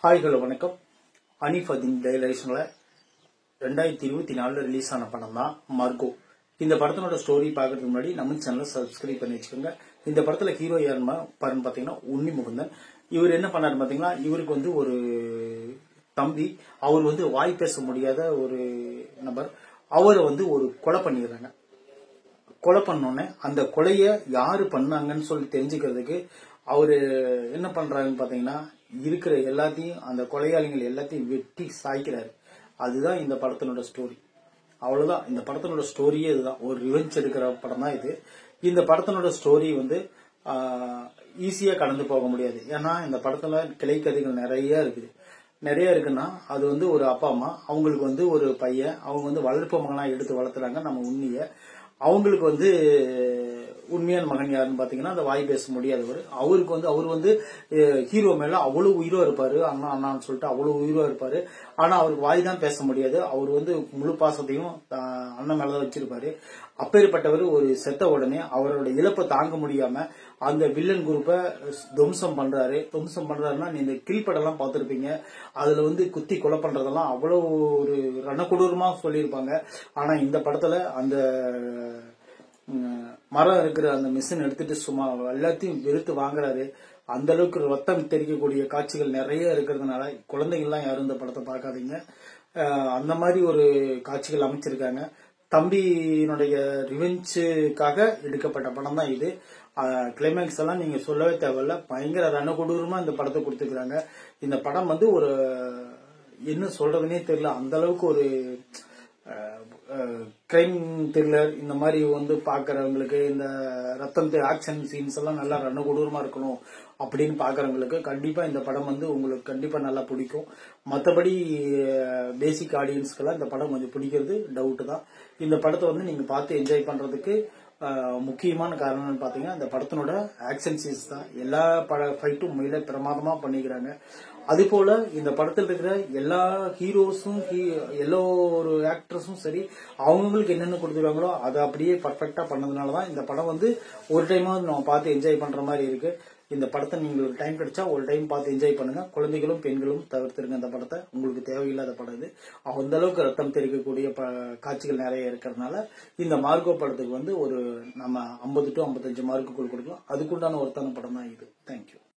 Hi hello வணக்கம். அனிஃபதின் டைரக்ஷன்ல 2024 release ஆன படம் தான் மார்கோ. இந்த படத்தினோட ஸ்டோரி பார்க்கறதுக்கு முன்னாடி நம்ம சேனலை சப்ஸ்கிரைப் பண்ணி வச்சுக்கோங்க. இந்த படத்துல ஹீரோ யாருன்னு பாத்தீங்கன்னா உன்னி முகுந்தன். இவர் என்ன பண்ணாரு பாத்தீங்கன்னா, இவருக்கு வந்து ஒரு தம்பி, அவர் வந்து வாய் பேச முடியாத ஒரு நபர். அவரை வந்து ஒரு கொலை பண்ணிடுறாங்க. கொலை பண்ணோன்னே அந்த கொலைய யாரு பண்ணாங்கன்னு சொல்லி தெரிஞ்சுக்கிறதுக்கு அவரு என்ன பண்றாருன்னு பாத்தீங்கன்னா, இருக்கிற எல்லாத்தையும் அந்த கொலையாளிகள் எல்லாத்தையும் வெட்டி சாய்க்கிறாரு. அதுதான் இந்த படத்தினோட ஸ்டோரி. அவ்வளவுதான். இந்த படத்தினோட ஸ்டோரியே இதுதான். ஒரு ரிவெஞ்ச் எடுக்கிற படம் தான் இது. இந்த படத்தினோட ஸ்டோரி வந்து ஈஸியா கடந்து போக முடியாது. ஏன்னா இந்த படத்துல கிளை கதைகள் நிறைய இருக்குது. நிறைய இருக்குன்னா அது வந்து ஒரு அப்பா அம்மா, அவங்களுக்கு வந்து ஒரு பையன், அவங்க வந்து வளர்ப்பு மகனா எடுத்து வளர்த்துறாங்க நம்ம உன்னிய. அவங்களுக்கு வந்து உண்மையான மகன் யாருன்னு பாத்தீங்கன்னா அந்த வாய் பேச முடியாதவர். அவருக்கு வந்து அவர் வந்து ஹீரோ மேல அவ்வளவு உயிரோ இருப்பாரு, அண்ணா அண்ணான்னு சொல்லிட்டு அவ்வளவு உயிரோ இருப்பாரு. ஆனா அவருக்கு வாய் தான் பேச முடியாது. அவர் வந்து முழு பாசத்தையும் அண்ணன் மேலதான் வச்சிருப்பாரு. அப்பேற்பட்டவர் ஒரு செத்த உடனே அவரோட இழப்பை தாங்க முடியாம அந்த வில்லன் குரூப்பை துவம்சம் பண்றாரு. துவம்சம் பண்றாருன்னா நீ இந்த கில் படம் எல்லாம் பார்த்திருப்பீங்க. அதுல வந்து குத்தி கொலை பண்றதெல்லாம் அவ்வளவு ஒரு ரணக்கொடூரமா சொல்லியிருப்பாங்க. ஆனா இந்த படத்துல அந்த மரம் இருக்கிற அந்த மிஷின் எடுத்துட்டு சும்மா எல்லாத்தையும் வெறுத்து வாங்குறாரு. அந்த அளவுக்கு ரத்தம் தெரிக்கக்கூடிய காட்சிகள் நிறைய இருக்கிறதுனால குழந்தைகள்லாம் யாரும் இந்த படத்தை பார்க்காதீங்க. அந்த மாதிரி ஒரு காட்சிகள் அமைச்சிருக்காங்க. தம்பியினுடைய ரிவெஞ்சுக்காக எடுக்கப்பட்ட படம் தான் இது. கிளைமேக்ஸ் எல்லாம் நீங்க சொல்லவே தேவையில்ல. பயங்கர ரணகொடூரமா இந்த படத்தை கொடுத்துருக்காங்க. இந்த படம் வந்து ஒரு என்ன சொல்றதுன்னே தெரியல. அந்த அளவுக்கு ஒரு கிரைம் த்ரில்லர் இந்த மாதிரி வந்து பாக்குறவங்களுக்கு, இந்த ரத்தம் ஆக்ஷன் சீன்ஸ் எல்லாம் நல்லா ரணகொடூரமா இருக்கணும் அப்படின்னு பாக்குறவங்களுக்கு கண்டிப்பா இந்த படம் வந்து உங்களுக்கு கண்டிப்பா நல்லா பிடிக்கும். மற்றபடி பேசிக் ஆடியன்ஸ்க்கெல்லாம் இந்த படம் கொஞ்சம் பிடிக்கிறது டவுட் தான். இந்த படத்தை வந்து நீங்க பார்த்து என்ஜாய் பண்றதுக்கு முக்கியமான காரணம்னு பாத்தீங்கன்னா இந்த படத்தினோட ஆக்ஷன் சீன்ஸ் தான். எல்லா ஃபைட்டும் மிக பிரமாதமா பண்ணிக்கிறாங்க. அது போல இந்த படத்தில் இருக்கிற எல்லா ஹீரோஸும் எல்லா ஒரு ஆக்டர்ஸும் சரி, அவங்களுக்கு என்னென்ன கொடுத்துருக்காங்களோ அதை அப்படியே பர்ஃபெக்டா பண்ணதுனாலதான் இந்த படம் வந்து ஒரு டைமாவது நம்ம பார்த்து என்ஜாய் பண்ற மாதிரி இருக்கு. இந்த படத்தை நீங்க ஒரு டைம் கிடைச்சா ஒரு டைம் பார்த்து என்ஜாய் பண்ணுங்க. குழந்தைகளும் பெண்களும் தவிர்த்துருங்க. இந்த படத்தை உங்களுக்கு தேவையில்லாத படம் இது. அந்த அளவுக்கு ரத்தம் தெரிக்கக்கூடிய காட்சிகள் நிறைய இருக்கிறதுனால இந்த மார்கோ படத்துக்கு வந்து ஒரு நம்ம 50 to 55 மார்க்குகள் கொடுக்கலாம். அதுக்குண்டான ஒருத்தான படம் தான் இது. தேங்க்யூ.